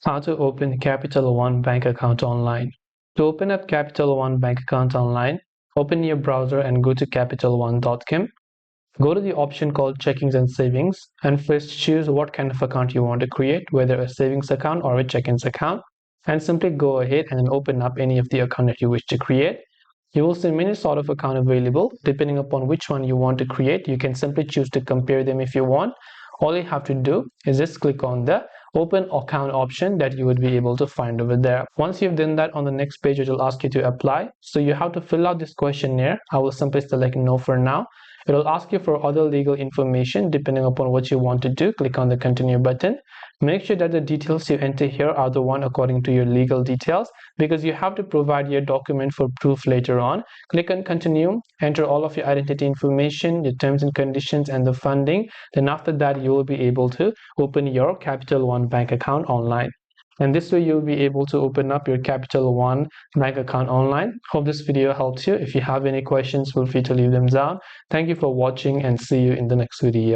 How to open Capital One bank account online. To open up Capital One bank account online, open your browser and go to capitalone.com. Go to the option called Checkings and Savings and first choose what kind of account you want to create, whether a savings account or a check-ins account, and simply go ahead and open up any of the account that you wish to create. You will see many sort of account available. Depending upon which one you want to create, you can simply choose to compare them if you want. All you have to do is just click on the open account option that you would be able to find over there. Once you've done that, on the next page it will ask you to apply. So you have to fill out this questionnaire. I will simply select no for now. It will ask you for other legal information. Depending upon what you want to do, click on the continue button. Make sure that the details you enter here are the one according to your legal details, because you have to provide your document for proof later on. Click on continue, enter all of your identity information, your terms and conditions, and the funding. Then after that, you will be able to open your Capital One bank account online. And this way you'll be able to open up your Capital One bank account online. Hope this video helps you. If you have any questions, feel free to leave them down. Thank you for watching and see you in the next video.